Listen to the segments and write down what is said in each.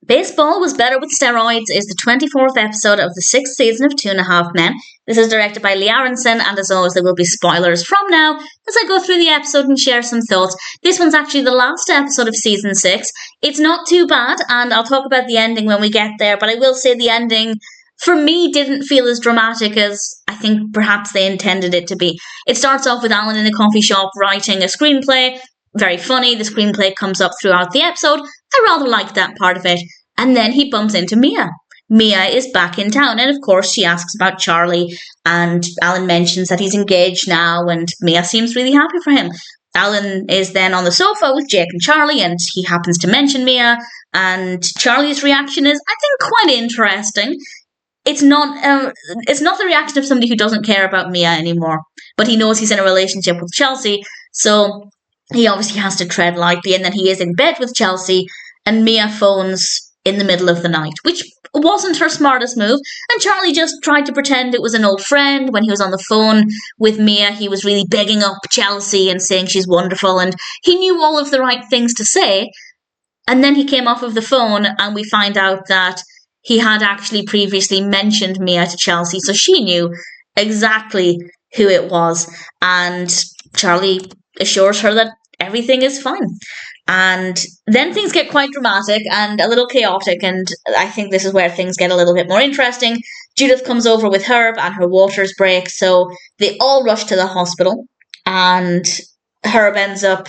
Baseball Was Better with Steroids is the 24th episode of the 6th season of Two and a Half Men. This is directed by Aronsohn, and as always there will be spoilers from now as I go through the episode and share some thoughts. This one's actually the last episode of season 6. It's not too bad, and I'll talk about the ending when we get there, but I will say the ending for me didn't feel as dramatic as I think perhaps they intended it to be. It starts off with Alan in a coffee shop writing a screenplay. Very funny. The screenplay comes up throughout the episode. I rather liked that part of it. And then he bumps into Mia. Mia is back in town, and of course she asks about Charlie, and Alan mentions that he's engaged now, and Mia seems really happy for him. Alan is then on the sofa with Jake and Charlie, and he happens to mention Mia, and Charlie's reaction is, I think, quite interesting. It's not the reaction of somebody who doesn't care about Mia anymore, but he knows he's in a relationship with Chelsea, so he obviously has to tread lightly, and then he is in bed with Chelsea, and Mia phones in the middle of the night, which wasn't her smartest move, and Charlie just tried to pretend it was an old friend. When he was on the phone with Mia, he was really begging up Chelsea and saying she's wonderful, and he knew all of the right things to say, and then he came off of the phone, and we find out that he had actually previously mentioned Mia to Chelsea, so she knew exactly who it was, and Charlie assures her that everything is fine. And then things get quite dramatic and a little chaotic, and I think this is where things get a little bit more interesting. Judith comes over with Herb and her waters break, so they all rush to the hospital, and Herb ends up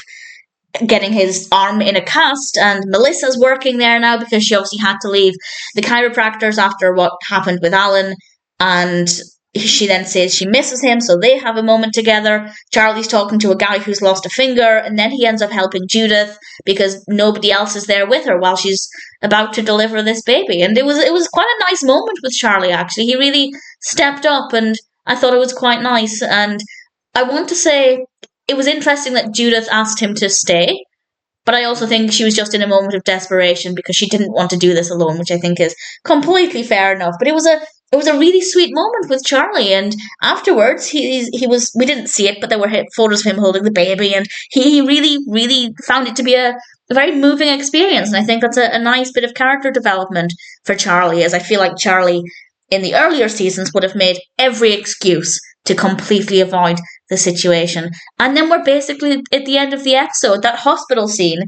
getting his arm in a cast, and Melissa's working there now because she obviously had to leave the chiropractors after what happened with Alan, and she then says she misses him, so they have a moment together. Charlie's talking to a guy who's lost a finger, and then he ends up helping Judith because nobody else is there with her while she's about to deliver this baby. And it was quite a nice moment with Charlie, actually. He really stepped up, and I thought it was quite nice. And I want to say it was interesting that Judith asked him to stay, but I also think she was just in a moment of desperation because she didn't want to do this alone, which I think is completely fair enough. But it was a really sweet moment with Charlie, and afterwards he was, we didn't see it, but there were photos of him holding the baby, and he really, really found it to be a very moving experience, and I think that's a nice bit of character development for Charlie, as I feel like Charlie in the earlier seasons would have made every excuse to completely avoid the situation. And then we're basically at the end of the episode. That hospital scene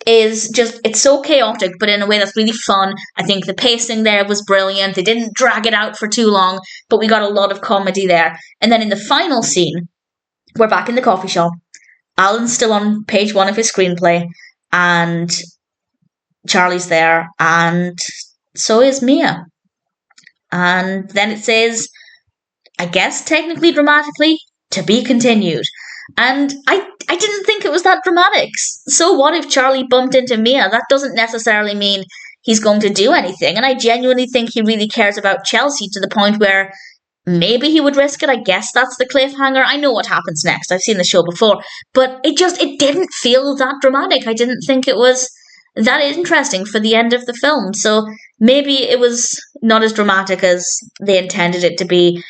is just, it's so chaotic, but in a way that's really fun. I think the pacing there was brilliant. They didn't drag it out for too long, but we got a lot of comedy there. And then in the final scene, we're back in the coffee shop. Alan's still on page 1 of his screenplay, and Charlie's there, and so is Mia. And then it says, I guess technically dramatically, to be continued. And I didn't think it was that dramatic. So what if Charlie bumped into Mia? That doesn't necessarily mean he's going to do anything. And I genuinely think he really cares about Chelsea to the point where maybe he would risk it. I guess that's the cliffhanger. I know what happens next. I've seen the show before. But it didn't feel that dramatic. I didn't think it was that interesting for the end of the film. So maybe it was not as dramatic as they intended it to be.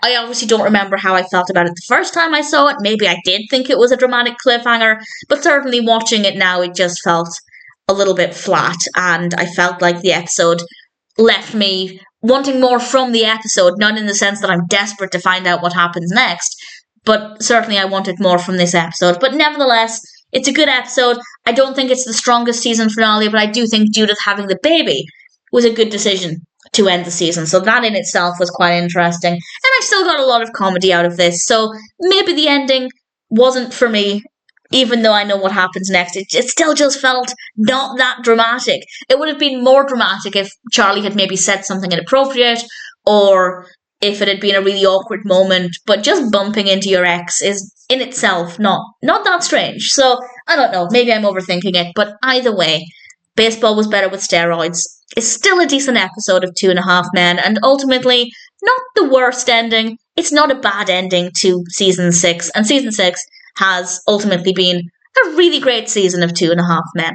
I obviously don't remember how I felt about it the first time I saw it. Maybe I did think it was a dramatic cliffhanger, but certainly watching it now, it just felt a little bit flat, and I felt like the episode left me wanting more from the episode, not in the sense that I'm desperate to find out what happens next, but certainly I wanted more from this episode. But nevertheless, it's a good episode. I don't think it's the strongest season finale, but I do think Judith having the baby was a good decision to end the season. So that in itself was quite interesting. And I still got a lot of comedy out of this. So maybe the ending wasn't for me, even though I know what happens next. It still just felt not that dramatic. It would have been more dramatic if Charlie had maybe said something inappropriate, or if it had been a really awkward moment. But just bumping into your ex is in itself not that strange. So I don't know, maybe I'm overthinking it. But either way, Baseball Was Better with Steroids is still a decent episode of Two and a Half Men, and ultimately not the worst ending. It's not a bad ending to season 6, and season 6 has ultimately been a really great season of Two and a Half Men.